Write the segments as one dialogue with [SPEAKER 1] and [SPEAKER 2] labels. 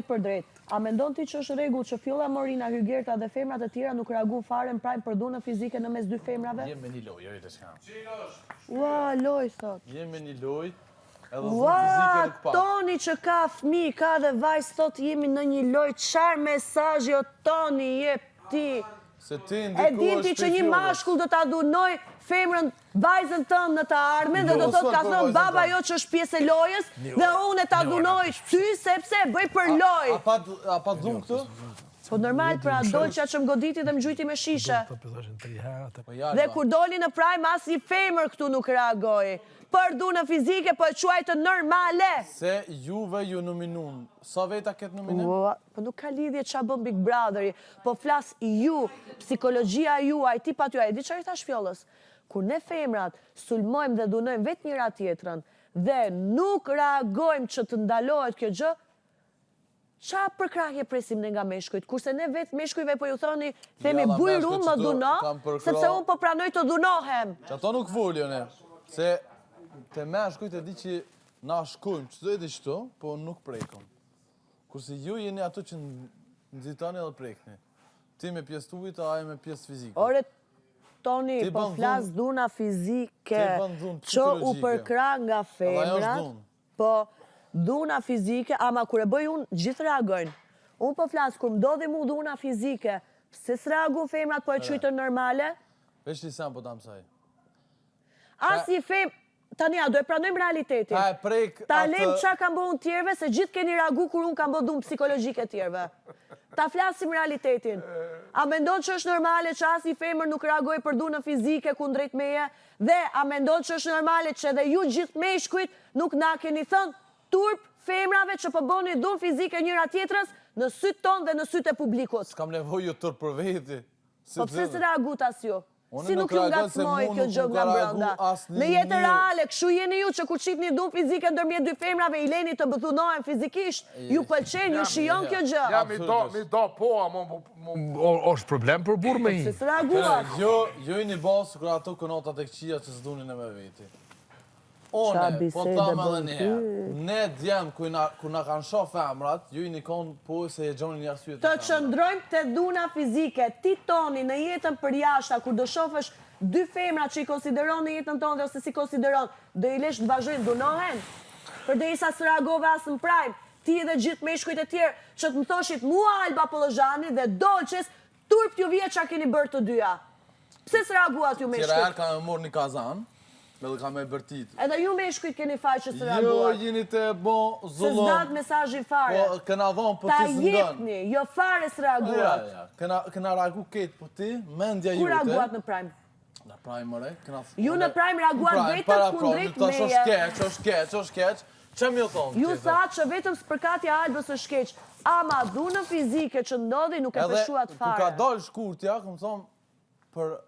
[SPEAKER 1] drejt për drejt. A mendon ti që është rregull që Fylla Morina, Hygerta dhe femrat e tjera nuk reaguan fare në Prime për dhunën fizike në mes dy femrave?
[SPEAKER 2] Jem me një lojë, jo të shkam.
[SPEAKER 1] Ua, loj thot.
[SPEAKER 2] Jem me një lojë, edhe dhunë
[SPEAKER 1] Ua,
[SPEAKER 2] fizike nuk pa.
[SPEAKER 1] Toni që ka fëmijë, ka dhe vajzë thot jemi në një lojë, çfarë mesazhi o Toni jep ti?
[SPEAKER 2] Se ti
[SPEAKER 1] E din ti që një mashkull do ta dhunoj femrën vajzën tënë në të ardhmen dhe do të thotë ka thënë baba jo që është pjesë e lojës dhe unë ta dhunoj ty sepse bëj për lojë.
[SPEAKER 2] A pa dhunë këtë?
[SPEAKER 1] Po normal pra Dolqa që më goditi dhe më gjujti me shishe. Dhe kur doli në Prime asnjë femër këtu nuk reagoi. Për dhunën fizike po e quajtë normale.
[SPEAKER 2] Se juve ju nominun, sa veta këtë nominim?
[SPEAKER 1] Po nuk ka lidhje qa bën Big Brotheri, po flas ju, psikologjia juaj, ti pa ty, e di çfarë thash fjollës? Kur ne femrat sulmojmë dhe dhunojmë vetë njëra tjetrën dhe nuk reagojmë që të ndalohet kjo gjë, qa përkrahje presim ne nga meshkujt? Kurse ne vetë meshkujve po ju thoni, themi bujru më dhuno, sepse unë po pranoj të dhunohem.
[SPEAKER 2] Që ato nuk foljo ne, se të meshkujt e di që na shkojmë, që të edhe qëto, po nuk prekëm. Kurse ju jeni ato që nëzitani dhe prekni. Ti me pjesë të ujtë, aje me pjesë fizike.
[SPEAKER 1] Ore, Toni, po flas dhuna fizike, që u përkra nga femrat, po dhuna fizike, ama kur e bëj unë, gjithë reagojnë. Unë po flas, kur më dodhi mu dhuna fizike, pse s'reagu femrat po e qytën normale?
[SPEAKER 2] Vesh një sen po ta mësaj.
[SPEAKER 1] Asnjë fem, tani a do e pranojmë realitetin. Ta lejmë qa kam bo unë tjerve, se gjithë keni reagu kur unë kam bo dhunë psikologjike tjerve. Ta flasim realitetin. A mendon që është normale që asnjë femër nuk reagoj për dhunën fizike kundrejt meje? Dhe a mendon që është normale që edhe ju gjithë meshkujt nuk na keni thënë turp femrave që po bëni dhunë fizike njëra tjetrës në sytë tonë dhe në sytë e publikut?
[SPEAKER 2] S'kam nevojë turp për veti.
[SPEAKER 1] Po pse se reagut as ju? Si nuk ju ngacmoj kjo gjë nga brenda? Në jetë reale, kështu jeni ju që kur qitni dhunë fizike ndërmjet dy femrave i leni të bëthunohen fizikisht, ju pëlqen, ju shijon kjo gjë.
[SPEAKER 3] Ja, mi do po, është problem për burë me i.
[SPEAKER 1] Se reaguat.
[SPEAKER 2] Jo i një basë kër ato kënotat e këqia që s'dunin e me veti. One, po ta me dhe njerë, ne djemë ku na kanë shoh femrat, ju i një konë po se e gjoni një arsyet.
[SPEAKER 1] Të qëndrojmë të dhuna fizike, ti Toni në jetën për jashta, kur do shofësh dy femrat që i konsideron në jetën tonë dhe ose si konsideron, do i lesh të vazhdojnë dhunohen? Për dhe isa së reagove asë në Prime, ti dhe gjithë meshkujt e tjerë që të më thoshit mua Alba Pollozhani dhe Dolqes, turp t'ju vje që keni bërë të dyja. Pse së reaguat ju meshkujt?
[SPEAKER 2] Tjera erë ka me morë një kazan, me dhe ka me bërtit.
[SPEAKER 1] Edhe ju meshkujt keni faj që së reaguat.
[SPEAKER 2] Jo, jeni të bo zullon.
[SPEAKER 1] Se zdat mesazhi fare.
[SPEAKER 2] Po, këna dhonë për
[SPEAKER 1] ta
[SPEAKER 2] ti së ngën.
[SPEAKER 1] jepni, jo fare së reaguat.
[SPEAKER 2] Këna reagu ketë për ti, mendja jute.
[SPEAKER 1] Ku reaguat në Prime?
[SPEAKER 2] Në Prime, mëre.
[SPEAKER 1] Ju në Prime reaguat vetëm kundrejt meje.
[SPEAKER 2] është keq, që mi o thonë?
[SPEAKER 1] Ju thatë që vetëm spërkatja Albës është keq, ama dhunën fizike që ndodhi nuk e pëshuat fare.
[SPEAKER 2] Ku ka dalë shkurtja, këmë thonë, për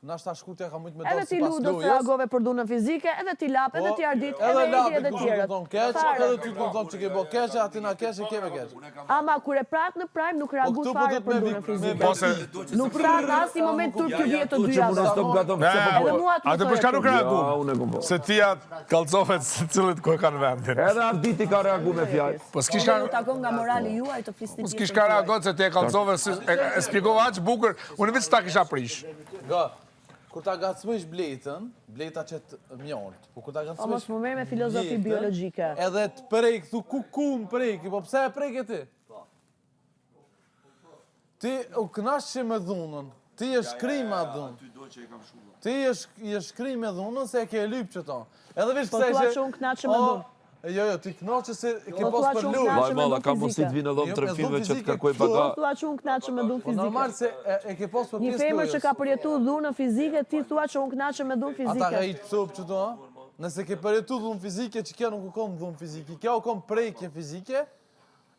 [SPEAKER 2] nashta shkurtja ka mujtë me dalë
[SPEAKER 1] edhe
[SPEAKER 2] si
[SPEAKER 1] ti
[SPEAKER 2] pas
[SPEAKER 1] Ludo
[SPEAKER 2] lojës.
[SPEAKER 1] të reagove për dhunën fizike, edhe ti Lap, edhe ti Ardit, edhe Edi edhe tjerët.
[SPEAKER 2] Edhe ty të këmë thonë që ke bo keqe, ati na keqe, keve keqe.
[SPEAKER 1] Ama kur e pratë në Prime nuk reagu fare për dhunën fizike. Nuk pratë asë një moment turp që vjetë të dyja.
[SPEAKER 3] Atë përshka nuk reagu? Se tia kalcofet se cilët ku e kanë vendin.
[SPEAKER 4] Edhe Arditi ka reagu me fjallë.
[SPEAKER 3] Po s'kishka...
[SPEAKER 1] Unë takon nga morali juaj të flisni tjetër.
[SPEAKER 3] S'kishka reagot se ti e kalcofet, e spjegova aq bukur, unë vetë s'ta kisha prish.
[SPEAKER 2] Ga, kur ta gacmësh bletën, bleta që të mjort, po kur ta gacmësh...
[SPEAKER 1] O mos më me filozofi biologike.
[SPEAKER 2] Edhe të prejkë, thu ku më prejkë, po pse e prejkë ti? Ti u knash që me dhunën, ti e shkri me dhunën. Ti e shkri me dhunën se e ke lypë që ta. Edhe vish
[SPEAKER 1] kësaj që... Po tua që unë knaqë me dhunë.
[SPEAKER 2] Jo, ti knaqë se ke pas për lujë.
[SPEAKER 4] Vaj malla, ka mundësi të vinë edhe në trefilve që të kërkoj paga.
[SPEAKER 1] Po tua që unë knaqë me dhunë fizike.
[SPEAKER 2] Normal se e ke pas për pjesë lujës.
[SPEAKER 1] Një femër që ka përjetu dhunë fizike, ti thua që unë knaqë me dhunë fizike.
[SPEAKER 2] Ata ka i copë që ta, nëse ke përjetu dhunë fizike, që kjo nuk u kom dhunë fizike, kjo u kom prejkje fizike,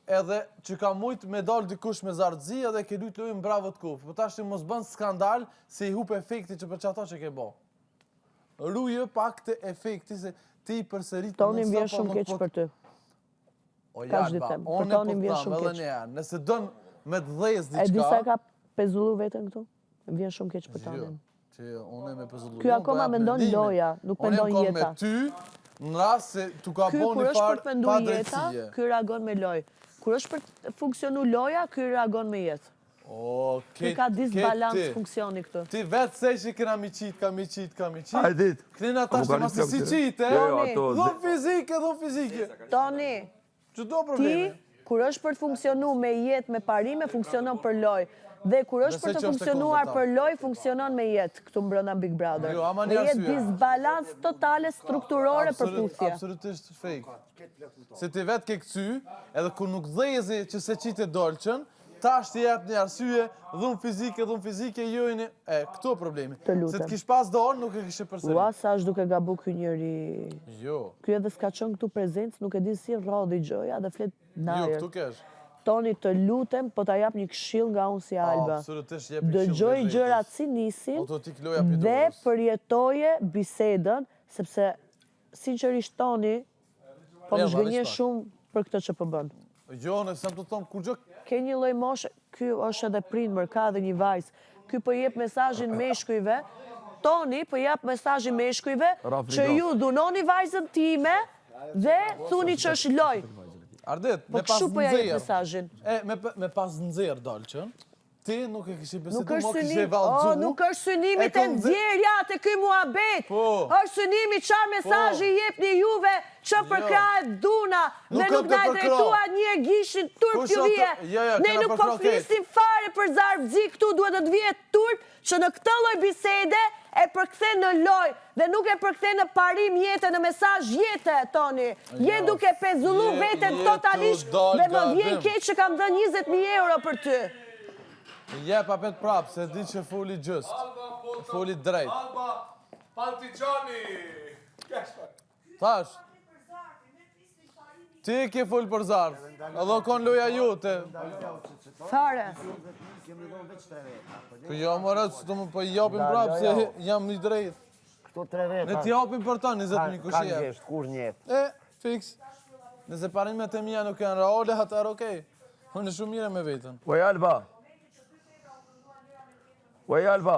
[SPEAKER 2] edhe që ka mujtë me dalë dikush me zartëzi, edhe ke lujtë lujën bravo të kufë. Po tash mos bën skandal se i hup efekti që për çata që ke bo. Ruje pak të efekti se ti përsërit...
[SPEAKER 1] Toni më vjen shumë keq për ty.
[SPEAKER 2] O Jalba, unë e po tham edhe njerë, nëse dënë me të dhejës diqka...
[SPEAKER 1] E disa ka pezullu vetën këtu? Më vjen shumë keq për Tonin.
[SPEAKER 2] Që unë e me pezullu...
[SPEAKER 1] Ky akoma mendon loja, nuk mendon jeta.
[SPEAKER 2] Unë e me ty, në rast se tu ka bo një farë pa drejtësie.
[SPEAKER 1] Ky reagon me loj. Kur është për funksionu loja, ky reagon me jetë. Ky ka disbalans funksioni këtë.
[SPEAKER 2] Ti vetë se që këna mi qitë.
[SPEAKER 4] Hajdit.
[SPEAKER 2] Kënina ta shtë masë si qitë, dhëm fizike.
[SPEAKER 1] Toni,
[SPEAKER 2] Që do problemi?
[SPEAKER 1] ti, kur është për të funksionu me jetë, me parime, funksionon për loj. Dhe kur është për të funksionuar për loj, funksionon me jetë, këtu mbrënda Big Brother. Dhe jetë disbalans totale strukturore për puthje.
[SPEAKER 2] Absolutisht fake. Se ti vetë ke këcy, edhe kur nuk dhezi që se qitë e dolqën, tash ti jep një arsye, dhëm fizike, jojnë, këto problemi. Se të kish pas dorë, nuk e kishe përsëri.
[SPEAKER 1] Ua, sa është duke gabu ky njëri.
[SPEAKER 2] Jo.
[SPEAKER 1] Ky edhe s'ka qënë këtu prezencë, nuk e di si rrodhi gjoja dhe flet najer.
[SPEAKER 2] Jo, këtu kesh.
[SPEAKER 1] Toni, të lutem, po ta jap një këshill nga unë si Alba.
[SPEAKER 2] Absolutisht, jep një këshill.
[SPEAKER 1] Dëgjoj gjërat si nisin dhe përjetoje bisedën, sepse sinqerisht Toni, po më zhgënje shumë për këtë që përbën.
[SPEAKER 2] Jo, nëse më të thomë kur gjë...
[SPEAKER 1] Ke një lloj moshe, ky është edhe prindër, ka edhe një vajzë. Ky po jep mesazhin meshkujve. Toni po jap mesazhin meshkujve që ju dhunoni vajzën time dhe thuni që është loj.
[SPEAKER 2] Ardit,
[SPEAKER 1] Po kështu po ja jep mesazhin.
[SPEAKER 2] Me pas nxerr dalçën, ti nuk e kishe besuar,
[SPEAKER 1] Nuk
[SPEAKER 2] më
[SPEAKER 1] është
[SPEAKER 2] kishe
[SPEAKER 1] synim,
[SPEAKER 2] vallëzu.
[SPEAKER 1] nuk është synimi të nxjerrja te ky muhabet. Është synimi çfarë mesazhi jepni juve që përkrahet duna dhe nuk na drejtuar një gishin turp ju vije. Ne nuk po flisim fare për Zarvzi, këtu duhet të vihet turp që në këtë lloj bisede e përkthen në loj dhe nuk e përkthen në parim jetë, në mesazh jetë, Toni. Je duke pezullu veten totalisht dhe më vjen keq që kam dhënë 20.000 euro për ty.
[SPEAKER 2] Jep apet prapë, se di që foli gjëst. Foli drejt.
[SPEAKER 3] Alba, Partigiani!
[SPEAKER 2] Tash. Ti ke fol për Zarf. Edhe kon loja jote.
[SPEAKER 1] Fare.
[SPEAKER 2] Po jo, mërat, së të më po japim prapë, se jam një drejt.
[SPEAKER 5] Këto 3 veta.
[SPEAKER 2] Ne t'japim për ta 20.000 kush
[SPEAKER 5] Ka
[SPEAKER 2] jep.
[SPEAKER 5] gjesht, kur njef.
[SPEAKER 2] Fix. Nëse parimet e mija nuk janë reale, atër okej. Unë e shumë mire me vetën.
[SPEAKER 4] Uaj Alba. Uaj Alba.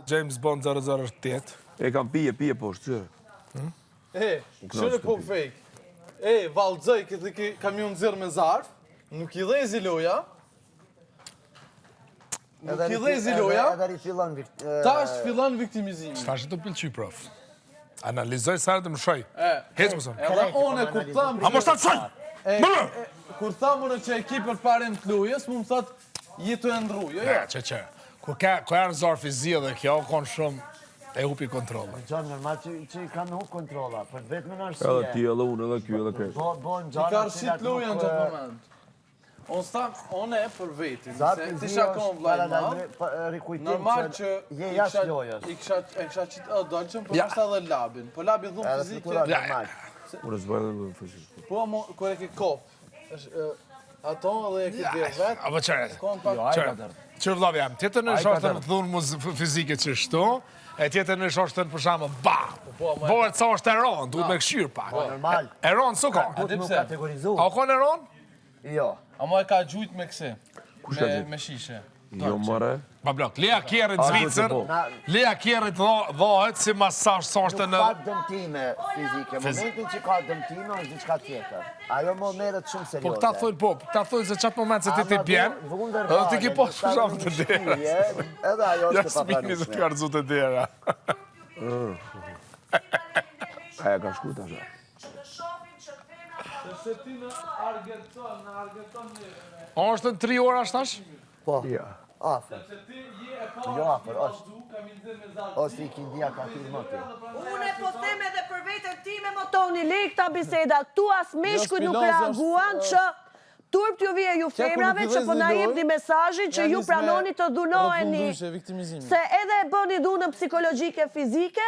[SPEAKER 3] James Bond 008.
[SPEAKER 4] E kam pije po, shqyre.
[SPEAKER 2] Shënë po fake. Valdzoj këtë kamion zirë me Zarf, nuk i dhezi loja.
[SPEAKER 5] Edhe rifillon
[SPEAKER 2] Tash fillon viktimizimi.
[SPEAKER 3] Tash të pëlqy, prof. Analizoj sa të më shoj. Hecë më sëmë.
[SPEAKER 2] Edhe unë kur tham...
[SPEAKER 3] A më shtatë shoj!
[SPEAKER 2] Kur tham unë që e ki për parim të lujës, mu më thot, jetu e ndru, jo?
[SPEAKER 3] Që. Kur janë zorë fizia dhe kjo, konë shumë e hupi kontrola.
[SPEAKER 5] Gjanë normal që i kanë hu kontrola, për vetë më në
[SPEAKER 4] Edhe
[SPEAKER 5] arsye.
[SPEAKER 4] ti, edhe unë, edhe kjo, edhe kështë.
[SPEAKER 5] Bojnë
[SPEAKER 2] I
[SPEAKER 5] gjana
[SPEAKER 2] ka rëshit luja në gjatë moment. Unë e për vetin, se ti shakon vlajnë ma, normal që
[SPEAKER 5] je jashtë lojës.
[SPEAKER 2] e kisha qitë dolqën, po nështë edhe labin. Po labin dhumë
[SPEAKER 5] Edhe
[SPEAKER 2] fizike,
[SPEAKER 5] struktura normal.
[SPEAKER 4] Unë e zbajnë dhe fizikë.
[SPEAKER 2] po kër e ke kopë, ato edhe e ke dhe vetë,
[SPEAKER 3] A më qëret.
[SPEAKER 2] konë pak...
[SPEAKER 3] Qërë vlavë jam, tjetër në shoshtën të dhunë mu fizike që shtu, e tjetër në shoshtën për shamë, bërë ca është eron, duhet me këshyrë pak.
[SPEAKER 5] Normal.
[SPEAKER 3] Eron, së ka?
[SPEAKER 5] Duhet më kategorizu.
[SPEAKER 3] A o konë eron?
[SPEAKER 5] Jo.
[SPEAKER 2] Amo e ka gjujt me këse, me shishe.
[SPEAKER 4] Jo, mare.
[SPEAKER 3] Ma blok, leja kjerit zvicër, leja kjerit dhohet si masash soshtë në...
[SPEAKER 5] Ka dëmtime fizike. Momentin që ka dëmtime është diçka tjetër. Ajo më merret shumë serioze.
[SPEAKER 3] Po këta thujnë, këta thujnë se qatë moment se ti pjenë, edhe ti ki posë për shamë të dera.
[SPEAKER 5] Edhe ajo
[SPEAKER 3] Ja
[SPEAKER 5] është
[SPEAKER 3] s'pini se t'ka rëzu të dera.
[SPEAKER 4] Aja ka shku të asha.
[SPEAKER 2] Se ti në Argenton
[SPEAKER 3] A është në 3 ora shtash?
[SPEAKER 5] Po,
[SPEAKER 4] Ja.
[SPEAKER 5] afer.
[SPEAKER 2] Se ti je e pa...
[SPEAKER 5] Jo afer, është. Ose i kindia ka filmë ti.
[SPEAKER 1] Unë po them edhe për vetën time më Toni, le këta biseda. Tu as meshkujt nuk reaguan që turp ju vije ju femrave që po na jepni mesazhin që ju pranoni të dhunoheni. Se edhe e bëni dhunën psikologjike fizike,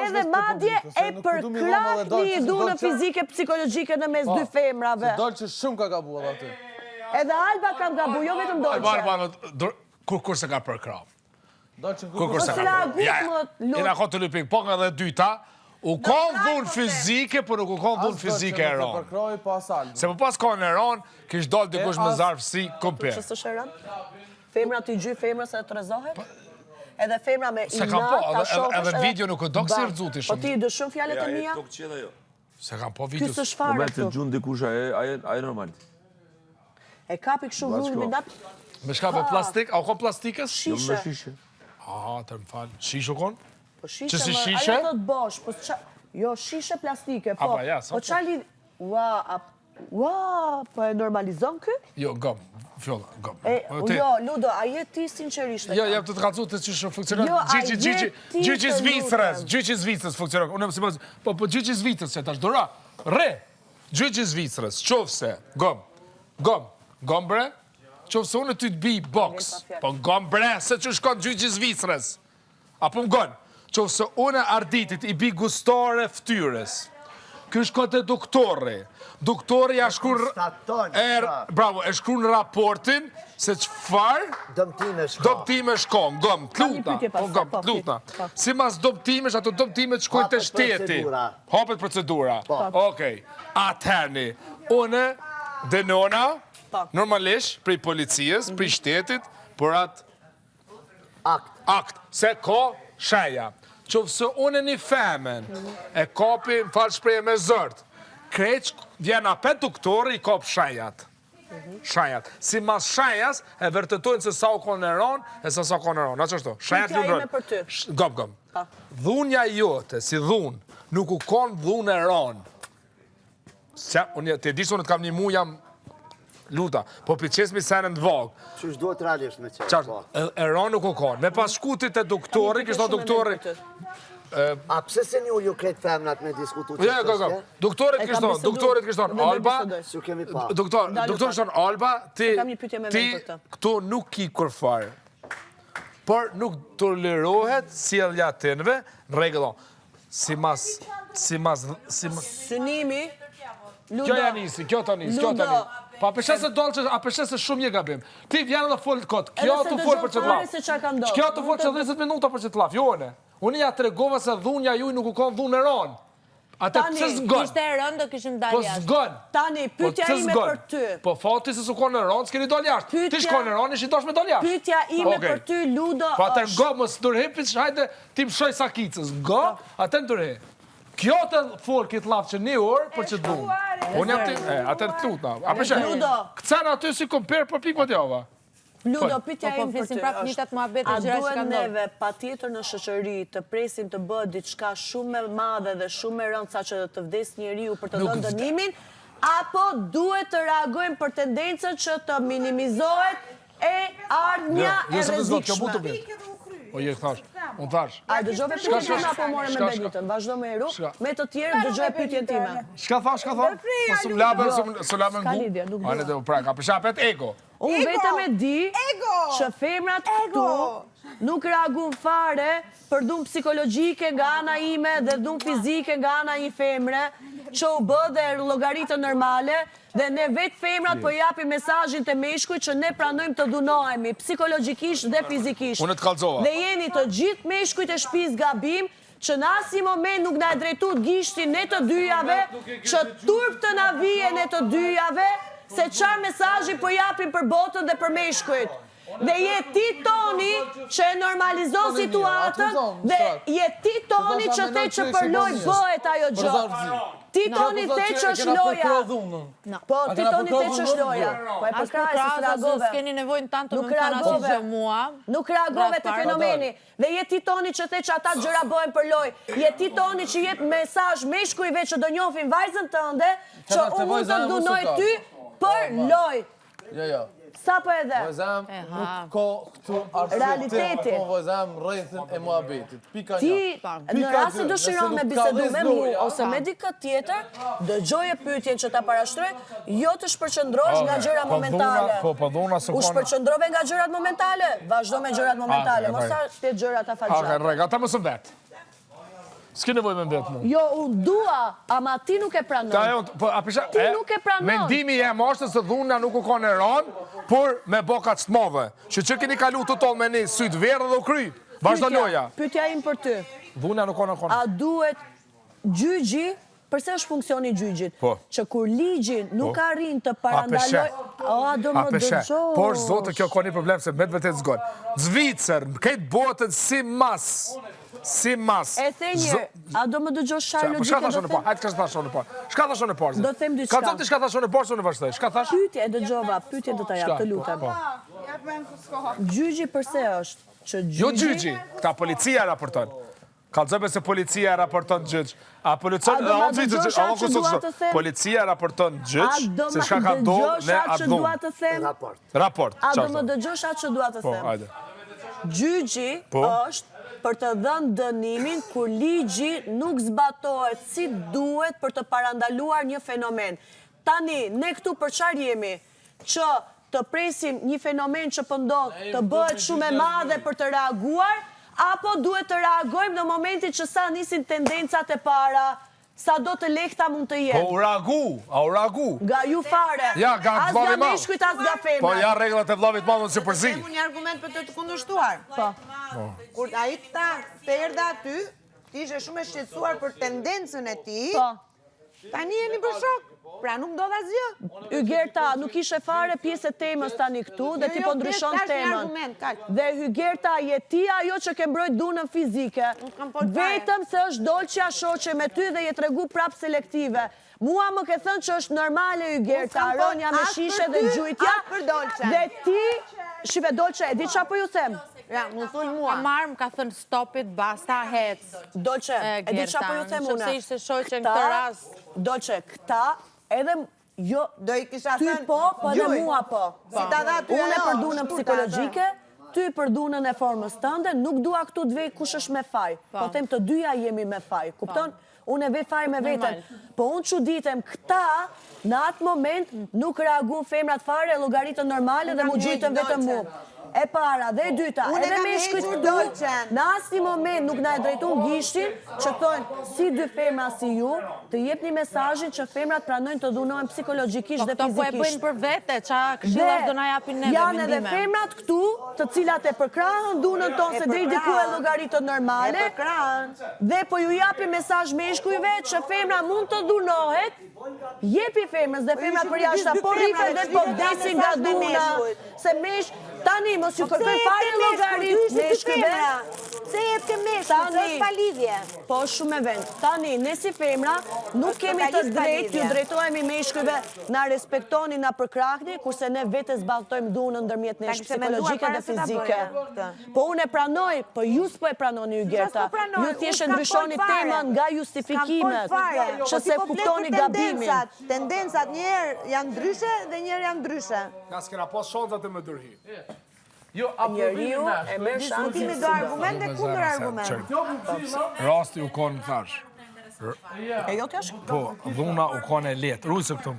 [SPEAKER 1] edhe madje e përkrahni dhunën fizike psikologjike në mes dy femrave.
[SPEAKER 2] Dolqë shumë ka gabu edhe aty.
[SPEAKER 1] Edhe Alba kam gabu, jo vetëm Dolqe.
[SPEAKER 3] Kur se ka përkrav?
[SPEAKER 2] Dolqë
[SPEAKER 3] se
[SPEAKER 1] Ose
[SPEAKER 3] ka
[SPEAKER 1] reagut
[SPEAKER 3] përkrav?
[SPEAKER 1] më lut.
[SPEAKER 3] Ina ka të lupik, po nga dhe dyta, u konë dhunë fizike, por nuk u konë dhunë fizike e ronë.
[SPEAKER 2] Përkroj pas albu.
[SPEAKER 3] Se po pas konë e ronë, kish dollë dikush me zarfësi komplet.
[SPEAKER 1] Që së shëran? Femra t'i gjy femra se të rezohet? edhe femra me
[SPEAKER 3] Se
[SPEAKER 1] inat,
[SPEAKER 3] kam po,
[SPEAKER 1] ta shofësh
[SPEAKER 3] edhe në video nuk e do kësi rëzuti
[SPEAKER 1] Po ti dëshëm fjallet e mia?
[SPEAKER 3] Se kam po
[SPEAKER 1] Ky
[SPEAKER 3] video.
[SPEAKER 1] s'është fare
[SPEAKER 4] Moment se
[SPEAKER 1] këtu.
[SPEAKER 4] gjun dikush ai normal.
[SPEAKER 1] E kapi kështu vrullin me dat
[SPEAKER 3] Me shka për plastik? A u kon plastikës?
[SPEAKER 4] Jo me
[SPEAKER 1] shishe.
[SPEAKER 4] shishe.
[SPEAKER 3] A, të më falë. Shishe u kon?
[SPEAKER 1] Po shishe,
[SPEAKER 3] Që si
[SPEAKER 1] më,
[SPEAKER 3] shishe?
[SPEAKER 1] ajo thot bosh, po jo, shishe plastike, po.
[SPEAKER 3] Apa, ja, sa
[SPEAKER 1] Po qa lidh... Ua, po e normalizon kë?
[SPEAKER 3] Jo, gom. Fjolla, gom.
[SPEAKER 1] Jo, Ludo, a je ti sinqerisht?
[SPEAKER 3] Jo, jep të të kalcu të që shumë funksionon.
[SPEAKER 1] Jo, a je ti
[SPEAKER 3] Gjyqi
[SPEAKER 1] të
[SPEAKER 3] Zvicrës,
[SPEAKER 1] lutem.
[SPEAKER 3] gjyqi Zvicrës funksionon. Unë si pas, po gjyqi Zvicrës që tash dora. Re, gjyqi Zvicrës, qofse, gom bre, qofse unë ty të bi boks. Po gom bre, se që shkon gjyqi Zvicrës. Apo më gon, qofse unë arditit i bi gustore ftyres. Ky shkon të doktori. Doktori ja shkruan bravo, e shkruan raportin se çfarë dëmtime shkon, gom, tlutna. Si mas dëmtimesh, ato dëmtimet shkojnë te shteti. Hapet procedura. Okej. Atëherë, unë dënona normalisht prej policisë, prej shtetit, për atë akt, se ka shenja. Qofse unë një femen, e kapi në falë shpreje me zërt, kreq vjen apet doktori i kap shenjat. Shenjat. Si mas shenjas, e vërtetojnë se sa u koneron, e sa koneron. A qështu? Shenjat
[SPEAKER 1] Pyetja
[SPEAKER 3] ju
[SPEAKER 1] ime për ty.
[SPEAKER 3] Gom. Dhunja jote, si dhun, nuk u kon dhun e ron. Unë te di se unë të kam një mu jam luta, po për qesmi senën të vagë.
[SPEAKER 5] Qështë duhet realisht me qenë?
[SPEAKER 3] E ron nuk u kon. Me pas shkutit e doktori, kështë doktori...
[SPEAKER 5] A pëse se një ju kretë femnat me diskutu që
[SPEAKER 3] Ja, doktorit kështë tonë, Alba,
[SPEAKER 5] Su kemi pa.
[SPEAKER 3] doktorit kështë tonë, Alba, ti këtu nuk ki kërfarë, por nuk tolerohet sjellja tënve në rregull. Si mas...
[SPEAKER 1] Synimi, Ludo...
[SPEAKER 3] Kjo janisi, kjo tani. Pa peshe se dolë që, a peshe se shumë një gabim. Ti vjenë dhe folë këtë, kjo të folë për që të lafë. Kjo të folë që 20 minuta për që të lafë, jone. Unë ja tregova se dhunja juj nuk u konë dhunë e ronë. Ate pëse zgonë?
[SPEAKER 6] Ishte e rënë, do kishim dalë jashtë.
[SPEAKER 3] Po zgonë.
[SPEAKER 1] Tani, pyetja ime për ty.
[SPEAKER 3] Po fati se su konë e ronë, s'keni dalë jashtë. Ti shkonë e ronë, ishi dosh me dalë jashtë.
[SPEAKER 1] Pyetja ime për ty, Ludo,
[SPEAKER 3] Po atër ngo, mos ndërhipis, hajde ti më shoj sakicës. Ngo, atër ndërhip. Kjo të folë këtë lafë që një orë për që të dhunë. Unë jam ti, atër të lutna. A përshe, këcen aty si komper për pikë më t'java.
[SPEAKER 1] Ludo, pyetja ime për ty
[SPEAKER 6] është, a
[SPEAKER 1] duhet neve pa tjetër në shoqëri të presin të bëhet diçka shumë me madhe dhe shumë me rëndë sa që të vdes njeriu për të dhënë dënimin, apo duhet të reagojmë për tendencën që të minimizohet e ardhmja e rrezikshme?
[SPEAKER 3] O je thash, unë thash.
[SPEAKER 1] A dëgjove pyetjen time apo more me Benitën? Vazhdo me Eru, me të tjerë dëgjoj pyetjen time.
[SPEAKER 3] Shka thash? Po s'u labën ngu. Ane dhe u praka, për shapet ego.
[SPEAKER 1] Unë vetëm e di që femrat këtu nuk reagun fare për dhunë psikologjike nga ana ime dhe dhunë fizike nga ana një femre që u bë dhe llogaritë normale dhe ne vetë femrat po japim mesazhin te meshkuj që ne pranojmë të dhunohemi psikologjikisht dhe fizikisht.
[SPEAKER 3] Unë të kallzova.
[SPEAKER 1] Dhe jeni të gjithë meshkujt e shtëpisë gabim që në asnjë moment nuk na e drejtuat gishtin ne të dyjave, që turp të na vijen ne të dyjave, se çfarë mesazhi po japim për botën dhe për meshkujt. Dhe je ti Toni që e normalizon situatën dhe je ti Toni që the që për loj bëhet ajo gjë. Ti Toni the që është loja. Po, ti Toni the që është loja. Po e përkrahës se reagove.
[SPEAKER 6] S'keni nevojnë tanto me më thënë asë gjë mua.
[SPEAKER 1] Nuk reagove të fenomeni. Dhe je ti Toni që the që ata gjëra bëhen për loj. Je ti Toni që jep mesazh meshkujve që do njohin vajzën tënde që unë mund të ndunoj ty për loj.
[SPEAKER 2] Jo.
[SPEAKER 1] Sa po edhe?
[SPEAKER 2] Vëzëm, nuk ko këtu
[SPEAKER 1] Realiteti.
[SPEAKER 2] Po vëzëm rrethin e muhabetit. Pika
[SPEAKER 1] Ti,
[SPEAKER 2] një.
[SPEAKER 1] në rast se dëshiron me bisedu me mu, ose me dikë tjetër, dëgjoje pyetjen që ta parashtroj, jo të shpërqendrohesh nga gjëra momentale.
[SPEAKER 3] Po dhuna se
[SPEAKER 1] U shpërqendrove nga gjërat momentale? Vazhdo me gjërat momentale, mos sa të gjërat afaqjata.
[SPEAKER 3] Rrega, ata më së vetë. S'ki nevoj me mbetë mu.
[SPEAKER 1] Jo, unë dua, ama ti nuk e pranon. Ti nuk e pranon.
[SPEAKER 3] Mendimi jem është se dhuna nuk u ka në ronë, por me bokat të madhe. Që keni kalu të tonë me një sytë verë dhe u kry. Vazhdo loja.
[SPEAKER 1] Pyetja im për ty.
[SPEAKER 3] Dhuna nuk ka në konë.
[SPEAKER 1] A duhet gjyqi përse është funksioni i gjyqit?
[SPEAKER 3] Po.
[SPEAKER 1] Që kur ligji nuk arrin të parandaloj... do më dëgjosh.
[SPEAKER 3] Por, zotë, kjo ka një problem se me të vërtet zgonë. Zvicër, këtë botën si mas.
[SPEAKER 1] E the një, a do më dëgjosh Charlotte
[SPEAKER 3] Shka thashon e parë? Hajtë ka thashon e parë. Shka thashon e parë?
[SPEAKER 1] Do them diçka.
[SPEAKER 3] Ka thëmë të shka thashon e parë, së në vazhdoj. Shka thash?
[SPEAKER 1] Pyetje e dëgjova, pyetje do ta jap, të lutem. Gjyqi përse është? Që
[SPEAKER 3] Jo gjyqi, këta policia raporton. Kalzëbe se policia raporton gjyq. A policia raporton gjyq, se shka ka dollë ne atë dhunë. Raport.
[SPEAKER 1] A do më dëgjosh atë që dua të
[SPEAKER 3] Po,
[SPEAKER 1] them?
[SPEAKER 3] hajde.
[SPEAKER 1] Gjyqi është për të dhënë dënimin kur ligji nuk zbatohet si duhet për të parandaluar një fenomen. Tani, ne këtu për çfarë jemi? Që të presim një fenomen që pëndodh të bëhet shumë e madhe për të reaguar, apo duhet të reagojmë në momentin që sa nisin tendencat e para, sa do të lehta mund të jetë.
[SPEAKER 3] Po, u ragu.
[SPEAKER 1] Ga ju fare.
[SPEAKER 3] Ja, ga vllavi
[SPEAKER 1] As ga
[SPEAKER 3] madh.
[SPEAKER 1] meshkujt, as ga femrat.
[SPEAKER 3] Po, ja reglat e vllavit madh si përzi.
[SPEAKER 7] Unë një argument për të kundërshtuar.
[SPEAKER 1] Po.
[SPEAKER 7] Kur a i këta të erdha aty, ti ishe shumë e shqetësuar për tendencën e ti,
[SPEAKER 1] Po.
[SPEAKER 7] tani jeni për shok, pra nuk do dhe zgjë.
[SPEAKER 1] Hygerta, nuk ishe fare pjesë e temës tani këtu, dhe ti po ndryshon
[SPEAKER 7] tash një
[SPEAKER 1] temën.
[SPEAKER 7] argument, kaq.
[SPEAKER 1] Dhe Hygerta, je ti ajo që ke mbrojt dhunën fizike.
[SPEAKER 7] kam folë fare.
[SPEAKER 1] Vetëm se është dolçja shoqe me ty dhe je tregu prap selektive. Mua më ke thënë që është normale Hygerta,
[SPEAKER 7] s'kam folë
[SPEAKER 1] ronja me
[SPEAKER 7] as për
[SPEAKER 1] shishe dhe
[SPEAKER 7] ty,
[SPEAKER 1] gjujtja.
[SPEAKER 7] as për Dolçen.
[SPEAKER 1] Dhe ti, shive Dolçe, e di qa po ju them?
[SPEAKER 7] Ja, më thull
[SPEAKER 6] Ka
[SPEAKER 7] mua.
[SPEAKER 6] marrë, më ka thënë stopit, basta, hec.
[SPEAKER 1] Dolçe, e di qa po ju them une?
[SPEAKER 6] Nëse ishte shoqe në këtë rast.
[SPEAKER 1] Dolçe, këta, edhe jo,
[SPEAKER 7] Do i kisha
[SPEAKER 1] ty
[SPEAKER 7] thënë,
[SPEAKER 1] po edhe
[SPEAKER 7] gjuj.
[SPEAKER 1] mua po.
[SPEAKER 7] Si ta dha ty
[SPEAKER 1] Unë
[SPEAKER 7] ajo,
[SPEAKER 1] për dhunën
[SPEAKER 7] shkurta
[SPEAKER 1] psikologjike, ty për dhunën e formës tënde, nuk dua këtu të vej kush është me faj. Po them të dyja jemi me faj, kupton? Unë e vej faj me veten. Po unë çuditem këta, në atë moment, nuk reaguan femrat fare, llogaritën normale dhe mu gjujtën vetëm mu. E para dhe e dyta,
[SPEAKER 7] Unë
[SPEAKER 1] edhe
[SPEAKER 7] kam
[SPEAKER 1] me shkujt
[SPEAKER 7] hequr
[SPEAKER 1] këtu,
[SPEAKER 7] Dolçen.
[SPEAKER 1] në asnjë moment nuk na e drejton gishtin që thonë si dy femra si ju, të jepni mesazhin që femrat pranojnë të dhunohen psikologjikisht dhe
[SPEAKER 6] Këto po e bëjnë
[SPEAKER 1] fizikisht.
[SPEAKER 6] për vete, qa këshillash do na japin neve
[SPEAKER 1] Janë edhe
[SPEAKER 6] mendime.
[SPEAKER 1] femrat këtu, të cilat e përkrahën dhunën tonë se deri diku e llogaritën normale.
[SPEAKER 7] E përkrahën.
[SPEAKER 1] Dhe po ju japi mesazh meshkujve që femra mund të dhunohet, jepi femrës dhe femrat për jashta, po rrifen dhe po vdesin nga dhuna, se mesh, tani mos ju kërkoj fare llogaritë meshkujve.
[SPEAKER 7] Se jep të meshku, se është pa lidhje.
[SPEAKER 1] Po shumë e vend. Tani, ne si femra, nuk kemi të drejt, ju drejtojemi meshkujve, na respektoni, na përkrahni, kurse ne vete zballtojmë dhunën ndërmjet nesh psikologjike dhe fizike. Po unë e pranoj, po ju s'po e pranoni Hygerta. Ju thjesht e ndryshoni temën nga justifikimet, që se kuptoni gabimin.
[SPEAKER 7] Tendencat njerë janë ndryshe dhe njerë janë ndryshe.
[SPEAKER 3] Nga s'kena pas shanzat e më dërhi.
[SPEAKER 2] Jo,
[SPEAKER 1] Njeriu e merr
[SPEAKER 7] Diskutimi
[SPEAKER 1] shansin.
[SPEAKER 7] do argument dhe kundër argument.
[SPEAKER 3] Rasti u konë thash.
[SPEAKER 1] E jo t'jash?
[SPEAKER 3] Po, dhuna u konë e letë. Rujse këtu.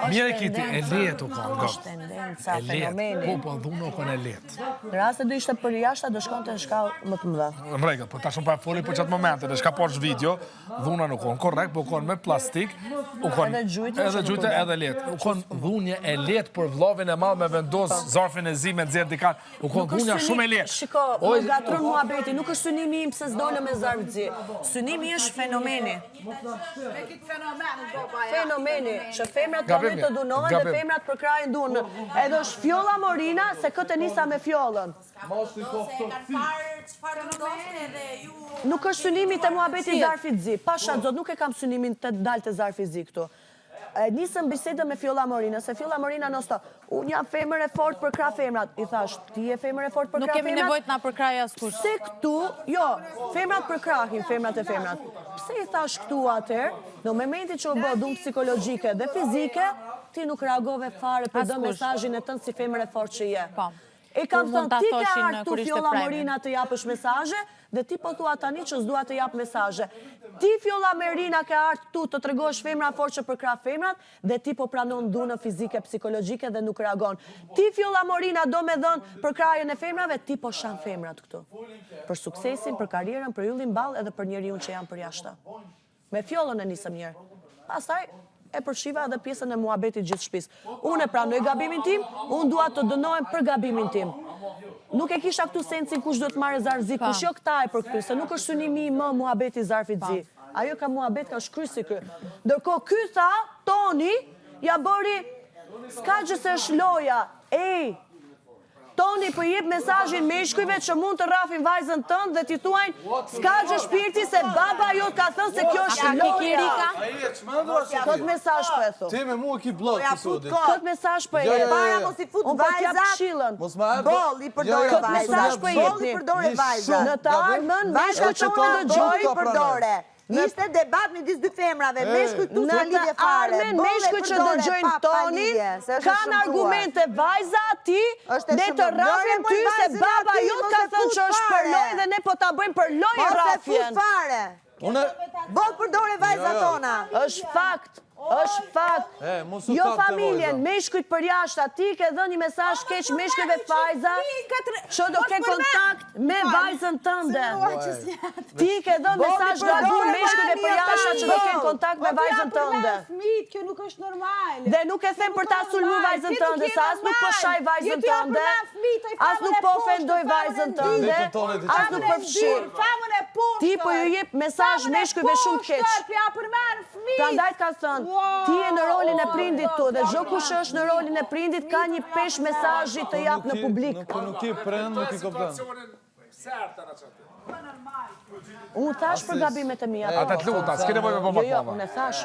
[SPEAKER 3] Mire kiti, e letë u konë. Gom.
[SPEAKER 1] Tendenca,
[SPEAKER 3] E letë.
[SPEAKER 1] fenomeni.
[SPEAKER 3] Po, dhuna u konë e letë.
[SPEAKER 1] Në rast se do ishte për jashta, do shkonte në shkallë më të mëdha.
[SPEAKER 3] Në rregull, po tash unë pa foli për çat momente, dhe shka posh video, dhuna nuk konë korrekt, po konë me plastik, u konë
[SPEAKER 1] Edhe gjujtja që nuk u
[SPEAKER 3] edhe letë. U konë dhunje e letë për vllavin e madh me vendos zarfin e zi me nxjerr dikan. U konë dhunja shumë e letë.
[SPEAKER 1] Shiko, më gatron muhabeti, nuk është synimi im pse s'dole me zarfzi. Synimi është fenomeni. Fenomeni, që femrat
[SPEAKER 3] Gabim,
[SPEAKER 1] donin të dunohen dhe
[SPEAKER 3] gabim.
[SPEAKER 1] femrat përkrahin dhunën. Edhe është fjolla Morina, se këtë nisa me fjollën. Nuk është synimi të muhabeti zarfit zi. Pasha zot, nuk e kam synimin të dalë të zarfit zi këtu. Nisëm bisedën me Fjolla Morina, se Fjolla Morina nosta, unë jam femër e fort për krah femrat. I thash, ti je femër e fort për
[SPEAKER 6] Nuk
[SPEAKER 1] krah
[SPEAKER 6] kemi
[SPEAKER 1] femrat?
[SPEAKER 6] nevojt na përkraj askush.
[SPEAKER 1] Pse këtu, jo, femrat përkrahin, femrat e femrat. Pse i thash këtu atër, në momentin që u bë dhunë psikologjike dhe fizike, ti nuk reagove fare për dë mesazhin e tënë si femër e fort që je.
[SPEAKER 6] Po.
[SPEAKER 1] E kam
[SPEAKER 6] Kur mund
[SPEAKER 1] thënë,
[SPEAKER 6] ta
[SPEAKER 1] ti ke
[SPEAKER 6] thoshin
[SPEAKER 1] ardhur
[SPEAKER 6] kur
[SPEAKER 1] tu
[SPEAKER 6] ishte
[SPEAKER 1] Fjolla
[SPEAKER 6] prajmi.
[SPEAKER 1] Morina të japësh mesazhe, dhe ti po thua tani që s'dua të jap mesazhe. Ti Fjolla Morina ke ardhur tu të tregosh femra fort që përkrah femrat, dhe ti po pranon dhunën fizike, psikologjike dhe nuk reagon. Ti Fjolla Morina do me dhënë përkrahjen e femrave, ti po shan femrat këtu. Për suksesin, për karrierën, për yllin ball edhe për njeriun që janë përjashta. Me Fjollën e nisëm njerë. Pastaj e përshiva edhe pjesën e muhabetit gjithë shtëpisë. Unë e pranoj gabimin tim, unë dua të dënohem për gabimin tim. Nuk e kisha këtu sensin kush do të marrë zarf zi, kush jo këta e për këtu, se nuk është synimi i më muhabeti zarfit zi. Ajo ka muhabet, ka shkry si kry. Ndërko, ky tha, Toni, ja bëri, s'ka që se është loja. Ej, Toni për jep mesazhin meshkujve që mund të rrafin vajzën tënd dhe t'i thuajnë s'ka gjë shpirti se baba jo ka thënë se kjo është loja. Këtë mesazh po e thu.
[SPEAKER 2] Ti me mua ki blok të sudit.
[SPEAKER 1] Këtë mesazh po e jep.
[SPEAKER 7] Para mos i fut
[SPEAKER 1] Unë po t'jap këshillën.
[SPEAKER 7] Boll i përdore
[SPEAKER 1] Këtë mesazh po e
[SPEAKER 7] Boll i
[SPEAKER 1] jepni.
[SPEAKER 7] përdore vajza.
[SPEAKER 1] Në të ardhmen
[SPEAKER 7] Vajza
[SPEAKER 1] meshkuj që
[SPEAKER 7] që
[SPEAKER 1] unë dëgjoj
[SPEAKER 7] i përdore. Ishte debat midis dy femrave, meshkuj tu s'ka
[SPEAKER 1] Në
[SPEAKER 7] lidhje
[SPEAKER 1] të
[SPEAKER 7] fare.
[SPEAKER 1] ardhmen
[SPEAKER 7] Boll e
[SPEAKER 1] meshkuj që
[SPEAKER 7] përdore
[SPEAKER 1] dëgjojnë
[SPEAKER 7] pa
[SPEAKER 1] Tonin
[SPEAKER 7] lidhje, se është
[SPEAKER 1] kanë
[SPEAKER 7] shëmtuar.
[SPEAKER 1] argumente vajza ti
[SPEAKER 7] Është e
[SPEAKER 1] ne të
[SPEAKER 7] shëmtuar.
[SPEAKER 1] rrafim
[SPEAKER 7] Mos
[SPEAKER 1] ty
[SPEAKER 7] e
[SPEAKER 1] se
[SPEAKER 7] vajzën
[SPEAKER 1] baba
[SPEAKER 7] aty,
[SPEAKER 1] jot
[SPEAKER 7] mos
[SPEAKER 1] ka
[SPEAKER 7] e
[SPEAKER 1] thënë
[SPEAKER 7] fut
[SPEAKER 1] që është për
[SPEAKER 7] fare.
[SPEAKER 1] lojë dhe ne po ta bëjmë për lojë
[SPEAKER 7] Mos e
[SPEAKER 1] rrafjen.
[SPEAKER 7] fut fare. Boll përdore vajza tona.
[SPEAKER 1] Është fakt. Është fakt.
[SPEAKER 2] mos u
[SPEAKER 1] Jo
[SPEAKER 2] kapte
[SPEAKER 1] familjen,
[SPEAKER 2] vajza.
[SPEAKER 1] meshkujt për jashtë, ti ke dhënë një mesazh keq meshkujve Fajza, që do ke kontakt me vajzën tënde. Ti ke dhënë mesazh gabim meshkujve për jashtë që do ke kontakt me vajzën tënde.
[SPEAKER 8] Fëmijët, kjo nuk është normal.
[SPEAKER 1] Dhe nuk e them për ta sulmu vajzën tënde, sa as nuk po shaj vajzën tënde, as nuk po ofendoj vajzën tënde, as nuk përfshi. Ti po ju jep mesazh meshkujve shumë keq. Prandaj ka thënë, ti je në rolin e prindit tu dhe çdo kush është në rolin e prindit ka një pesh mesazhi të jap në publik.
[SPEAKER 2] Nuk i prind, nuk i kupton.
[SPEAKER 1] Unë thash për gabimet e mia.
[SPEAKER 3] Ata të luta, s'ke nevojë me baba
[SPEAKER 1] Jo,
[SPEAKER 3] mama.
[SPEAKER 1] unë e thash.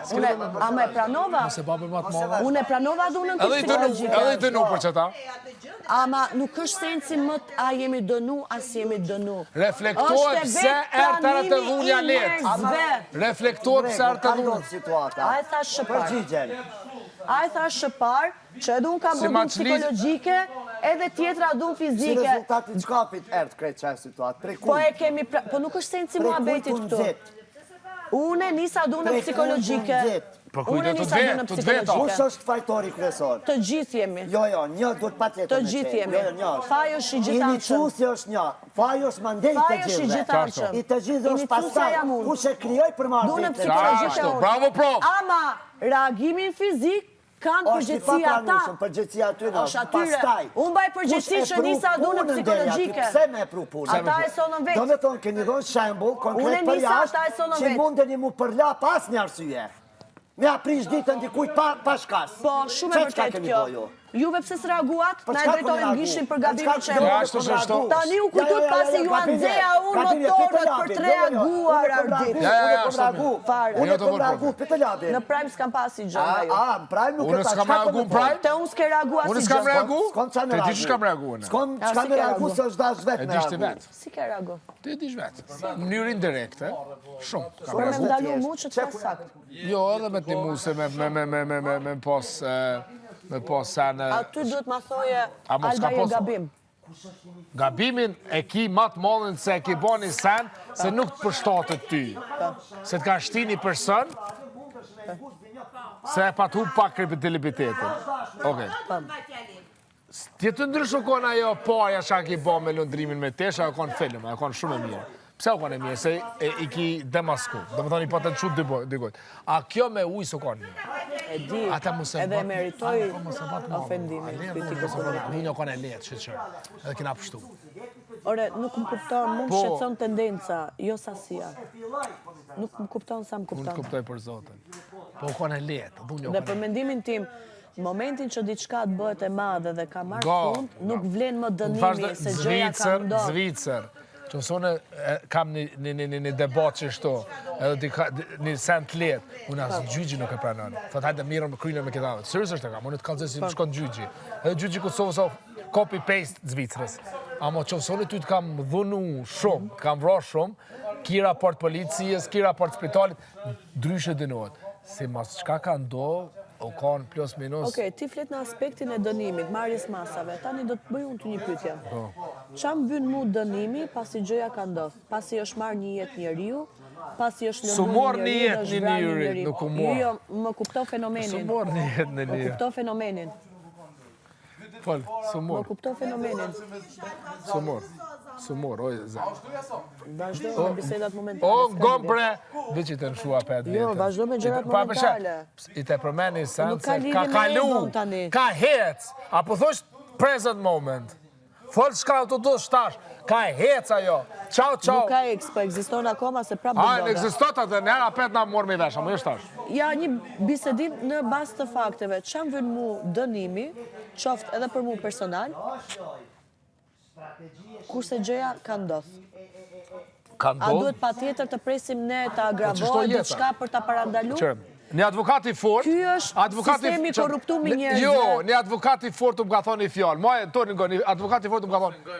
[SPEAKER 1] Ama e pranova.
[SPEAKER 3] Se baba më të mama.
[SPEAKER 1] Unë e pranova dhunën
[SPEAKER 3] Edhe i dënu,
[SPEAKER 1] psikologjike.
[SPEAKER 3] edhe i dënu për çeta.
[SPEAKER 1] Ama nuk është sensi më a jemi dënu, as jemi dënu.
[SPEAKER 3] Reflektohet pse ertëra të dhunja let. Reflektohet pse ertë të dhunja.
[SPEAKER 5] Situata.
[SPEAKER 1] A e thash shëpar.
[SPEAKER 5] Përgjigjen.
[SPEAKER 1] A e thash shëpar, që edhe unë kam
[SPEAKER 3] Si
[SPEAKER 1] bërë
[SPEAKER 3] ma
[SPEAKER 1] dhunë
[SPEAKER 3] qliz-
[SPEAKER 1] psikologjike, edhe tjetra dhunë
[SPEAKER 5] Si
[SPEAKER 1] fizike.
[SPEAKER 5] rezultati të shkapit ertë krejt qaj situatë. Prej
[SPEAKER 1] Po
[SPEAKER 5] ku?
[SPEAKER 1] e kemi, po nuk është sensi
[SPEAKER 5] Prej
[SPEAKER 1] muhabetit
[SPEAKER 5] ku
[SPEAKER 1] këtu.
[SPEAKER 5] nxit?
[SPEAKER 1] Une nisa dhunën
[SPEAKER 5] Prej ku
[SPEAKER 1] psikologjike.
[SPEAKER 5] nxit?
[SPEAKER 3] Po
[SPEAKER 1] Une
[SPEAKER 3] kujtë të
[SPEAKER 1] nisa
[SPEAKER 3] vet,
[SPEAKER 1] dhunën
[SPEAKER 3] të vet.
[SPEAKER 5] Kush
[SPEAKER 1] psikologjike.
[SPEAKER 5] është fajtori kryesor?
[SPEAKER 1] Të gjithë jemi.
[SPEAKER 5] Jo, një duhet pa tjetër
[SPEAKER 1] Të
[SPEAKER 5] me
[SPEAKER 1] gjithë
[SPEAKER 5] qenë.
[SPEAKER 1] jemi.
[SPEAKER 5] Jo, një është.
[SPEAKER 1] Fajo është i gjithanshëm.
[SPEAKER 5] Inicusi është një. Fajo është mandej të
[SPEAKER 1] Fajo është i
[SPEAKER 5] gjithë.
[SPEAKER 1] gjithanshëm.
[SPEAKER 5] I të gjithë është
[SPEAKER 1] Inicuesja
[SPEAKER 5] pastaj.
[SPEAKER 1] jam unë.
[SPEAKER 5] Kush e krijoi për marrë
[SPEAKER 1] Dhunën
[SPEAKER 5] tjetër?
[SPEAKER 1] psikologjike
[SPEAKER 3] Ashtu,
[SPEAKER 1] unë.
[SPEAKER 3] bravo prof.
[SPEAKER 1] Ama reagimin fizik kanë
[SPEAKER 5] Është i
[SPEAKER 1] përgjegjësia ata.
[SPEAKER 5] papranueshëm, përgjegjësia atyre.
[SPEAKER 1] Është atyre.
[SPEAKER 5] Pastaj.
[SPEAKER 1] Unë mbaj përgjegjësi
[SPEAKER 5] kush e
[SPEAKER 1] që nisa
[SPEAKER 5] pru
[SPEAKER 1] dhunën
[SPEAKER 5] punën deri aty?
[SPEAKER 1] psikologjike.
[SPEAKER 5] Pse me e pru punën?
[SPEAKER 1] Ata e sonën vetë.
[SPEAKER 5] Do me thonë, keni dhënë shembull konkret
[SPEAKER 1] Unë
[SPEAKER 5] për
[SPEAKER 1] nisa,
[SPEAKER 5] jashtë
[SPEAKER 1] ata e sonën
[SPEAKER 5] që
[SPEAKER 1] vetë.
[SPEAKER 5] mundeni mu përla pas një arsye. Me aprish ditën dikujt pa shkas.
[SPEAKER 1] Po, shumë e
[SPEAKER 5] Çka
[SPEAKER 1] vërtet
[SPEAKER 5] keni
[SPEAKER 1] kjo.
[SPEAKER 5] bo ju?
[SPEAKER 1] Juve pse s'reaguat?
[SPEAKER 5] Për
[SPEAKER 1] Na e
[SPEAKER 5] çka
[SPEAKER 1] drejtorin
[SPEAKER 5] keni
[SPEAKER 1] gishin
[SPEAKER 5] reagu?
[SPEAKER 1] për gabimin që e
[SPEAKER 3] Ja,
[SPEAKER 1] bërë.
[SPEAKER 3] ashtu është ashtu.
[SPEAKER 1] Tani u kujtut pasi ju anxeja unë motorët për të reaguar Ardit.
[SPEAKER 3] Ja,
[SPEAKER 5] Unë
[SPEAKER 3] ashtu.
[SPEAKER 1] Fare.
[SPEAKER 5] Unë
[SPEAKER 3] Jo të
[SPEAKER 5] kom
[SPEAKER 3] vërtet.
[SPEAKER 5] reagu për të labi.
[SPEAKER 1] Në Prime s'kam pasi gjë nga ju.
[SPEAKER 5] Në Prime nuk e
[SPEAKER 3] Unë
[SPEAKER 5] pa.
[SPEAKER 3] s'kam
[SPEAKER 5] çka
[SPEAKER 3] reagu
[SPEAKER 5] kom
[SPEAKER 3] në Prime?
[SPEAKER 1] Te unë s'ke reagua
[SPEAKER 3] Unë
[SPEAKER 1] si
[SPEAKER 3] s'kam
[SPEAKER 1] gjë.
[SPEAKER 3] reagu?
[SPEAKER 5] S'kom qa me
[SPEAKER 3] Te
[SPEAKER 5] reagu.
[SPEAKER 3] di që kam reagu unë.
[SPEAKER 5] S'kom
[SPEAKER 1] Ja,
[SPEAKER 5] çka
[SPEAKER 1] si
[SPEAKER 5] me
[SPEAKER 1] ke
[SPEAKER 5] reagu
[SPEAKER 1] reagu?
[SPEAKER 5] se është dash vetë
[SPEAKER 3] E
[SPEAKER 5] me
[SPEAKER 3] di shti
[SPEAKER 5] reagu.
[SPEAKER 3] vetë.
[SPEAKER 1] Si ke reagu?
[SPEAKER 3] Ti dish vetë. Në mënyrë indirekte, shumë. Kam
[SPEAKER 1] Por me
[SPEAKER 3] reagu.
[SPEAKER 1] ndalu mu që të sakt.
[SPEAKER 3] Jo, edhe me të muse me pos sen...
[SPEAKER 1] Aty duhet ma thoje
[SPEAKER 3] A mos ka
[SPEAKER 1] Alba je
[SPEAKER 3] pos-
[SPEAKER 1] gabim.
[SPEAKER 3] Gabimin e ki matë mollin se e ki bo një sen se nuk të përshtatët ty. Se të ka shti një person se e pa të hupë pak kredibilitetin. Okej. Ti të ndryshu konë ajo paja që a ki bo me lundrimin me tesh, ajo konë film, ajo konë shumë e mirë. Pse u konë e mirë? Se i ki demasku. Do më thoni i patë të qutë dykojt. A kjo me ujë së konë mirë?
[SPEAKER 1] E di,
[SPEAKER 3] Ata mu se
[SPEAKER 1] edhe
[SPEAKER 3] bat-
[SPEAKER 1] meritoj
[SPEAKER 3] Ata mu se bat mua.
[SPEAKER 1] ofendimin, kritikën politik.
[SPEAKER 3] Unë jo konë e letë, shqyqër. Edhe kina pështu.
[SPEAKER 1] Ore, nuk më kupton, mu më
[SPEAKER 3] Po.
[SPEAKER 1] shqetson tendenca, jo sasia. Nuk më kupton sa më
[SPEAKER 3] Unë të
[SPEAKER 1] kupton.
[SPEAKER 3] kuptoj për Zotën. Po konë e letë. Unë jo
[SPEAKER 1] Dhe
[SPEAKER 3] konë
[SPEAKER 1] për mendimin tim, momentin që diçka të bëhet e madhe dhe ka marrë
[SPEAKER 3] Go.
[SPEAKER 1] fund, nuk vlen më dënimi se gjëja ka ndodhur.
[SPEAKER 3] Zvicër. Që mësone kam një debat që shto, edhe një sen të letë, unë asë gjyqi nuk e pranon. Thot hajde mirën me krynën me këtave. Sërës është e kam, unë të kalëzë si më shkon gjyqi. Edhe gjyqi Kosovës o copy-paste Zvicrës. Amo që mësone ty të kam dhunu shumë, kam vra shumë, ki raport policijës, ki raport spitalit, dryshe dënohet. Se mas qka ka ndo, o kanë plus minus.
[SPEAKER 1] Okej, ti flet në aspektin e dënimit, marrjes masave. Tani do të bëj unë ty një pyetje. Qa më bën mu dënimi pasi gjëja ka ndodhur? Pasi është marrë një jetë njeriu, pasi është
[SPEAKER 3] Su
[SPEAKER 1] lënduar
[SPEAKER 3] mor
[SPEAKER 1] një
[SPEAKER 3] një
[SPEAKER 1] njeriu,
[SPEAKER 3] jetë
[SPEAKER 1] është
[SPEAKER 3] një
[SPEAKER 1] vrarë
[SPEAKER 3] njeri,
[SPEAKER 1] njeriu.
[SPEAKER 3] nuk u mor.
[SPEAKER 1] Jo, më kupto fenomenin.
[SPEAKER 3] Su mor një jetë në
[SPEAKER 1] Më
[SPEAKER 3] një.
[SPEAKER 1] kupto fenomenin.
[SPEAKER 3] Fol, su
[SPEAKER 1] Më
[SPEAKER 3] mor,
[SPEAKER 1] kupto fenomenin.
[SPEAKER 3] su mor. Su mor, oj, zë.
[SPEAKER 1] Vazhdo me bisedat momentale.
[SPEAKER 3] O,
[SPEAKER 1] s'ka
[SPEAKER 3] gom
[SPEAKER 1] lidhje.
[SPEAKER 3] bre, dhe që të nshua 5 vjetë.
[SPEAKER 1] Jo, vazhdo me gjërat
[SPEAKER 3] Pa, për shemb,
[SPEAKER 1] momentale.
[SPEAKER 3] I te përmeni sen
[SPEAKER 1] Nuk ka
[SPEAKER 3] se
[SPEAKER 1] lidhje
[SPEAKER 3] ka
[SPEAKER 1] me
[SPEAKER 3] kalu,
[SPEAKER 1] Egon tani.
[SPEAKER 3] ka hec, apo thosh present moment. Fol shka të do shtash, Ka e hec ajo. Ciao, ciao.
[SPEAKER 1] Nuk ka eks, po ekziston akoma se prapë
[SPEAKER 3] A, në
[SPEAKER 1] bëndoda.
[SPEAKER 3] egzistot atë, në era pet na morë me vesha, më është tash.
[SPEAKER 1] Ja, një bisedim në bazë të fakteve. Çam vjen mu dënimi, qoftë edhe për mu personal, kurse gjëja ka ndodhur.
[SPEAKER 3] Ka
[SPEAKER 1] A
[SPEAKER 3] ndodhur.
[SPEAKER 1] duhet patjetër të presim ne të
[SPEAKER 3] ç'është
[SPEAKER 1] agravohet
[SPEAKER 3] jeta?
[SPEAKER 1] diçka për ta parandaluar?
[SPEAKER 3] Qërëm, një advokat i fort...
[SPEAKER 1] Ky është sistemi korruptum i njerëzve.
[SPEAKER 3] Jo, një advokat i fort më ka thonë një fjallë. Maje, Toni Ngo, një advokat i fort më ka thonë...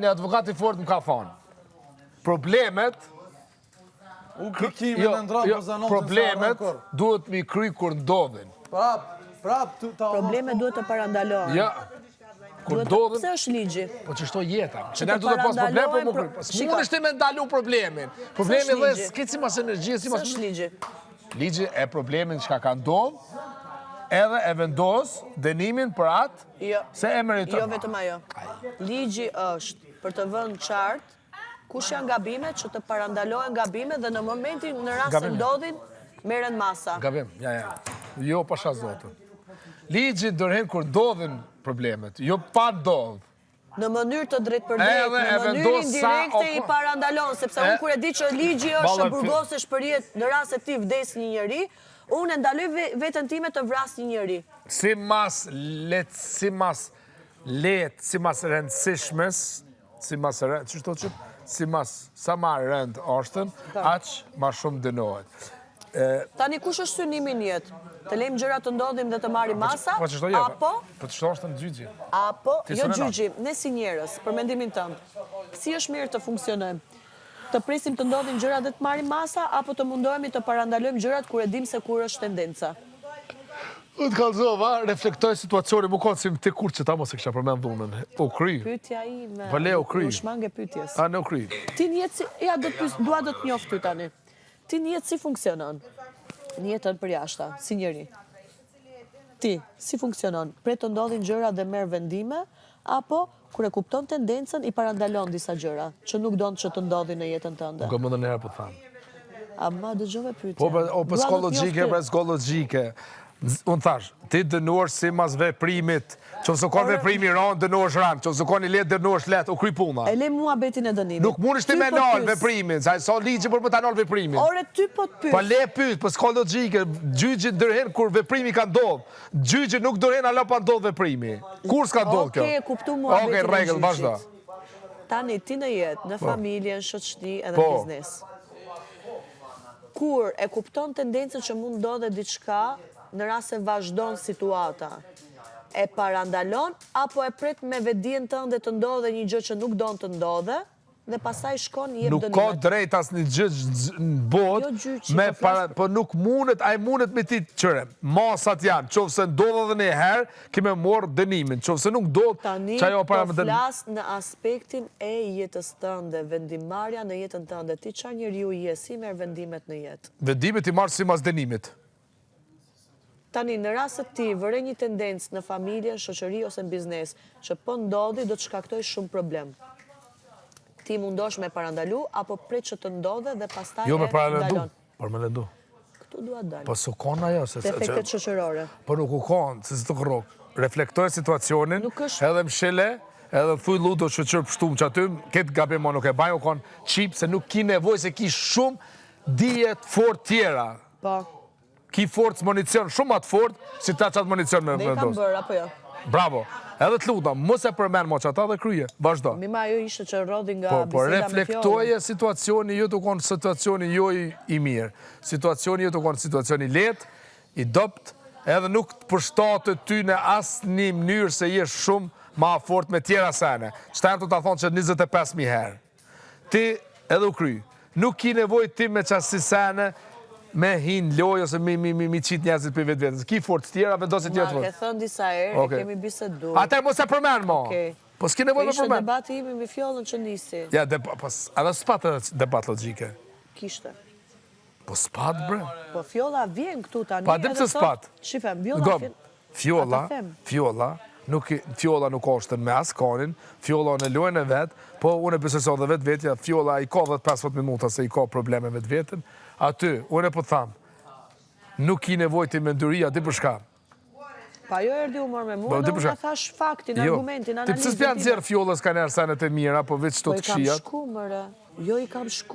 [SPEAKER 3] Një advokat i fort më ka thonë. Problemet... Problemet duhet mi kry kur ndodhin.
[SPEAKER 1] Probleme duhet të parandalohen.
[SPEAKER 3] Ja, kur ndodhin...
[SPEAKER 1] Pse është ligji?
[SPEAKER 3] Po që shto jeta. Që
[SPEAKER 1] Që
[SPEAKER 3] ne
[SPEAKER 1] të
[SPEAKER 3] duhet pas problem, po më kry.
[SPEAKER 1] parandalohen
[SPEAKER 3] S'mund është me ndalu problemin. Problemi
[SPEAKER 1] është
[SPEAKER 3] dhe
[SPEAKER 1] ligji?
[SPEAKER 3] s'ke si mas energjie, si mas...
[SPEAKER 1] Pse është ligji?
[SPEAKER 3] Ligji e problemin që ka ndodhë, edhe e vendos dënimin për atë
[SPEAKER 1] Jo.
[SPEAKER 3] se e meriton.
[SPEAKER 1] Jo vetëm ajo. Ligji është për të vënë qartë kush janë gabimet që të parandalohen gabimet dhe në momentin në rast se
[SPEAKER 3] Gabime.
[SPEAKER 1] ndodhin merren masa.
[SPEAKER 3] Gabim, ja. Jo pasha zotën. Ligji ndërhen kur ndodhin problemet, jo pa ndodh.
[SPEAKER 1] Në mënyrë të drejtë për drejtë,
[SPEAKER 3] Edhe
[SPEAKER 1] në
[SPEAKER 3] e
[SPEAKER 1] mënyrë
[SPEAKER 3] vendos sa
[SPEAKER 1] indirekte i parandalon, sepse unë kur e di që ligji është
[SPEAKER 3] Balla,
[SPEAKER 1] burgosesh për jetë në rast se ti vdes një njeri, unë e ndaloj veten time të vras një njeri.
[SPEAKER 3] Si mas rëndësishmes, si mas sa ma rënd ashtën, aq ma shumë dënohet.
[SPEAKER 1] Tani kush është synimi në jetë? Të lejmë gjëra të ndodhin dhe të marrim masa,
[SPEAKER 3] Po që shto jetë?
[SPEAKER 1] apo
[SPEAKER 3] Po që shto është në gjyqi?
[SPEAKER 1] Apo,
[SPEAKER 3] Ti
[SPEAKER 1] jo
[SPEAKER 3] s'u
[SPEAKER 1] gjyqi, ne si njerëz, për mendimin tënd, si është mirë të funksionojmë? Të presim të ndodhin gjërat dhe të marrim masa, apo të mundohemi të parandalojmë gjërat kur e dim se kur është tendenca?
[SPEAKER 3] Unë të kalzova, reflektoj situacioni, mu konë si më të kur që ta mos e kësha përmen dhunën. O kry.
[SPEAKER 1] Pyetja ime.
[SPEAKER 3] Po le, o kry.
[SPEAKER 1] Më shmange pyetjes.
[SPEAKER 3] A, në o kry.
[SPEAKER 1] Ti në jetë si, ja dua do të njoftë ty tani. Ti në jetë si funksionon? Në jetën për jashta, si njeri. Ti, si funksionon? Pre të ndodhin gjëra dhe merr vendime, apo kur e kupton tendencën i parandalon disa gjëra, që nuk don që të ndodhin në jetën tënde?
[SPEAKER 3] Nuk e më dhe njerë për thamë.
[SPEAKER 1] Ama dëgjove pyetja.
[SPEAKER 3] Po, për psikologjike, për psikologjike. Unë thash, ti dënuar si mas veprimit, që fësë konë veprimi ranë, dënuar shranë, që fësë konë i letë, dënuar shletë, u kry puna.
[SPEAKER 1] E le mua betin e dënimit.
[SPEAKER 3] Nuk mund është ti me nalë veprimin, sa so ligji për më ta nalë veprimin.
[SPEAKER 1] Ore, ty po të pyet.
[SPEAKER 3] Pa le pyet, për psikologjike, gjyqi ndërhen kur veprimi ka ndodhë. Gjyqi nuk ndërhen ala pa ndodhë veprimi. Kur s'ka ndodhë kjo?
[SPEAKER 1] Oke, kuptu mua betin e
[SPEAKER 3] Oke, regull, vazhdo.
[SPEAKER 1] Tani, ti në jetë, në familje, në shoqëri edhe
[SPEAKER 3] Po.
[SPEAKER 1] në biznes. Kur e kupton tendencën që mund ndodhe diçka në rast se vazhdon situata, e parandalon, apo e pret me vetdijen tënde të ndodhe një gjë që nuk don të ndodhe, dhe pastaj shkon i jep
[SPEAKER 3] Nuk
[SPEAKER 1] dënimet.
[SPEAKER 3] ka drejt as një gjyq në botë,
[SPEAKER 1] Jo gjyqi,
[SPEAKER 3] po nuk mundet, a i mundet me ti qëre. Masat janë, qofë se ndodhë dhe një herë, kime morë dënimin, qofë se nuk ndodhë,
[SPEAKER 1] Tani
[SPEAKER 3] që ajo para
[SPEAKER 1] po
[SPEAKER 3] me dënimin.
[SPEAKER 1] flas në aspektin e jetës tënde, vendimarrja në jetën tënde. Ti çfarë njeriu je, si merr vendimet në jetë?
[SPEAKER 3] Vendimet i marë si mas dënimit.
[SPEAKER 1] Tani, në rast se ti vëre një tendencë në familje, në shoqëri ose në biznes, që po ndodhi, do të shkaktoj shumë problem. Ti mundosh me parandalu, apo pret që të ndodhe dhe pastaj
[SPEAKER 3] Jo me
[SPEAKER 1] e
[SPEAKER 3] paralendu,
[SPEAKER 1] ndalon.
[SPEAKER 3] por me lendu.
[SPEAKER 1] Këtu dua dalë.
[SPEAKER 3] Po s'u konë ajo, se...
[SPEAKER 1] Defektet shoqërore.
[SPEAKER 3] Po nuk u konë, se si të kërrok. Reflektoj situacionin,
[SPEAKER 1] Nuk është-
[SPEAKER 3] edhe mshile, edhe thuj ludo që qërë pështum që aty, këtë gabimo nuk e bajnë, u konë qip, se nuk ki nevoj, se ki shumë dijet fort tjera.
[SPEAKER 1] Po,
[SPEAKER 3] Ki forcë municion shumë atë fort, si ta qatë municion me
[SPEAKER 1] dhe i kam
[SPEAKER 3] dosë.
[SPEAKER 1] bërë, apo jo?
[SPEAKER 3] Bravo. Edhe të luta, mos e përmen mo që ata dhe kryje, vazhdo.
[SPEAKER 1] Mima ajo ishte që rodhi nga
[SPEAKER 3] Po
[SPEAKER 1] biseda me fjollën.
[SPEAKER 3] reflektoje situacioni ju të konë situacioni jo i mirë. Situacioni ju të konë situacioni letë, i dopt, edhe nuk të përshtatë ty në asë një mënyrë se jesh shumë ma fort me tjera sene. Qëta të ta thonë që 25.000 herë. Ti edhe u kry. Nuk ki nevoj ti me qasë sene, me hin loj ose mi qitë njerëzit për vetë vetës. Ki fort tjera, vendosit tjetë
[SPEAKER 1] Ma
[SPEAKER 3] fort.
[SPEAKER 1] ke thënë disa herë, e
[SPEAKER 3] Okej.
[SPEAKER 1] kemi bisedu.
[SPEAKER 3] Ate mos e përmen, mo.
[SPEAKER 1] Okej.
[SPEAKER 3] Po s'ki nevoj me
[SPEAKER 1] Ishte
[SPEAKER 3] përmen.
[SPEAKER 1] debati imi me fjollën që nisi.
[SPEAKER 3] Ja, edhe s'patë debat logike.
[SPEAKER 1] Kishte.
[SPEAKER 3] Po s'patë, bre.
[SPEAKER 1] Po fjolla vjen këtu tani.
[SPEAKER 3] Pa, dim
[SPEAKER 1] edhe
[SPEAKER 3] se
[SPEAKER 1] thot,
[SPEAKER 3] s'pat.
[SPEAKER 1] Shifem, vjolla
[SPEAKER 3] Gom,
[SPEAKER 1] vjen.
[SPEAKER 3] fjolla,
[SPEAKER 1] Ata them.
[SPEAKER 3] fjolla nuk oshtën me as kanin, fjolla në lojën e vetë, po unë e besoj dhe vetë vetja, fjolla i ka 15 minuta se i ka probleme vetë vetën, aty, unë e po thamë, nuk ki nevoj të menduria, di për shka.
[SPEAKER 1] Pa jo erdi humor me mua, dhe unë thash faktin, argumentin,
[SPEAKER 3] Ti
[SPEAKER 1] analizën.
[SPEAKER 3] pse s'pja nxerr fjollës ka njerë sanet e mira, po veç
[SPEAKER 1] Po
[SPEAKER 3] të
[SPEAKER 1] i kam
[SPEAKER 3] këshijat?
[SPEAKER 1] shku, mëre. Jo i kam shku.